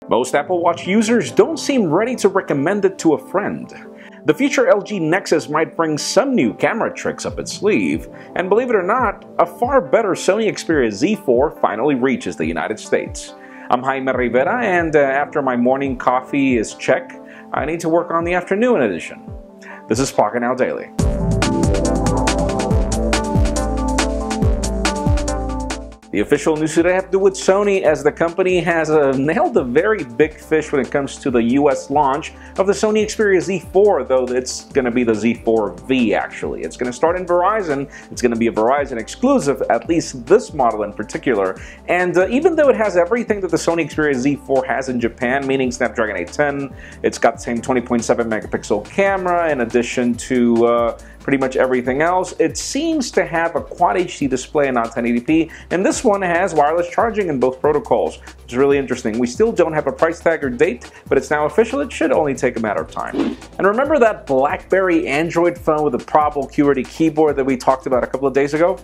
Most Apple Watch users don't seem ready to recommend it to a friend. The future LG Nexus might bring some new camera tricks up its sleeve, and believe it or not, a far better Sony Xperia Z4 finally reaches the United States. I'm Jaime Rivera, and after my morning coffee is check, I need to work on the afternoon edition. This is Pocketnow Daily. The official news today have to do with Sony, as the company has nailed a very big fish when it comes to the US launch of the Sony Xperia Z4, though it's going to be the Z4v actually. It's going to start in Verizon. It's going to be a Verizon exclusive, at least this model in particular. And even though it has everything that the Sony Xperia Z4 has in Japan, meaning Snapdragon 810, it's got the same 20.7 megapixel camera in addition to pretty much everything else. It seems to have a Quad HD display and not 1080p, and this one has wireless charging in both protocols, which is really interesting. We still don't have a price tag or date, but it's now official. It should only take a matter of time. And remember that BlackBerry Android phone with a probable QWERTY keyboard that we talked about a couple of days ago?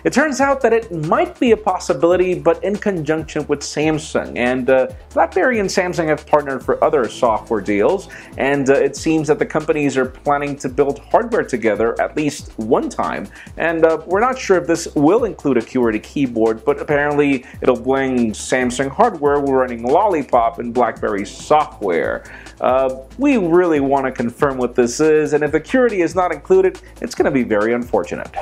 It turns out that it might be a possibility, but in conjunction with Samsung. And BlackBerry and Samsung have partnered for other software deals, and it seems that the companies are planning to build hardware together at least one time, and we're not sure if this will include a QWERTY keyboard, but apparently it'll bring Samsung hardware running Lollipop and BlackBerry software. We really want to confirm what this is, and if the QWERTY is not included, it's going to be very unfortunate.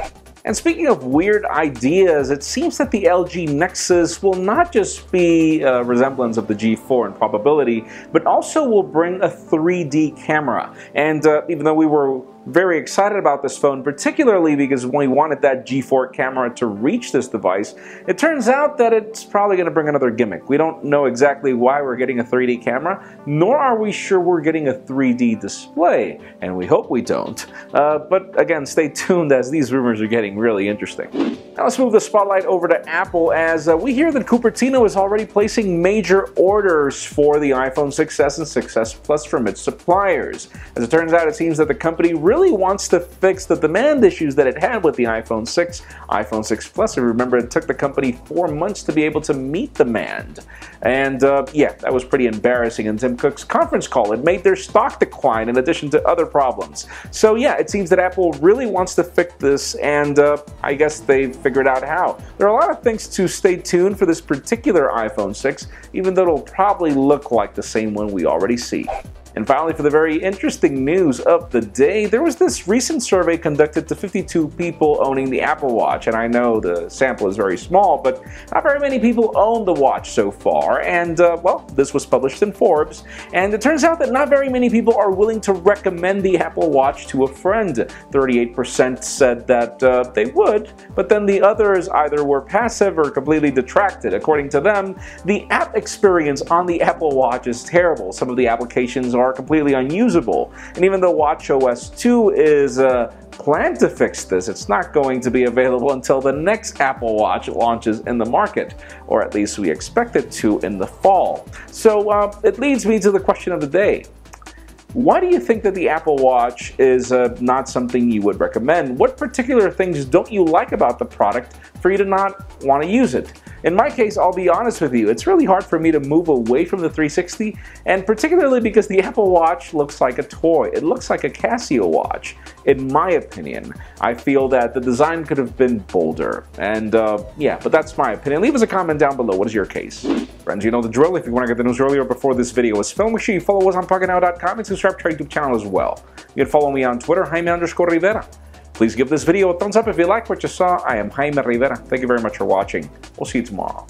And speaking of weird ideas, it seems that the LG Nexus will not just be a resemblance of the G4 in probability, but also will bring a 3D camera. And even though we were very excited about this phone, particularly because we wanted that G4 camera to reach this device, it turns out that it's probably going to bring another gimmick. We don't know exactly why we're getting a 3D camera, nor are we sure we're getting a 3D display, and we hope we don't. But again, stay tuned as these rumors are getting really interesting. Now let's move the spotlight over to Apple, as we hear that Cupertino is already placing major orders for the iPhone 6s and 6s Plus from its suppliers. As it turns out, it seems that the company really wants to fix the demand issues that it had with the iPhone 6, iPhone 6 Plus. And remember, it took the company 4 months to be able to meet demand. And yeah, that was pretty embarrassing in Tim Cook's conference call. It made their stock decline in addition to other problems. So yeah, it seems that Apple really wants to fix this, and I guess they've figured out how. There are a lot of things to stay tuned for this particular iPhone 6, even though it'll probably look like the same one we already see. And finally, for the very interesting news of the day, there was this recent survey conducted to 52 people owning the Apple Watch. And I know the sample is very small, but not very many people own the watch so far. And well, this was published in Forbes. And it turns out that not very many people are willing to recommend the Apple Watch to a friend. 38% said that they would, but then the others either were passive or completely detracted. According to them, the app experience on the Apple Watch is terrible. Some of the applications are completely unusable, and even though watchOS 2 is planned to fix this, it's not going to be available until the next Apple Watch launches in the market, or at least we expect it to in the fall. So it leads me to the question of the day. Why do you think that the Apple Watch is not something you would recommend? What particular things don't you like about the product for you to not want to use it? In my case, I'll be honest with you, it's really hard for me to move away from the 360, and particularly because the Apple Watch looks like a toy. It looks like a Casio watch, in my opinion. I feel that the design could have been bolder, and yeah, but that's my opinion. Leave us a comment down below. What is your case? Friends, you know the drill. If you want to get the news earlier before this video is filmed, make sure you follow us on Pocketnow.com and subscribe to our YouTube channel as well. You can follow me on Twitter, Jaime_Rivera. Please give this video a thumbs up if you like what you saw. I am Jaime Rivera. Thank you very much for watching. We'll see you tomorrow.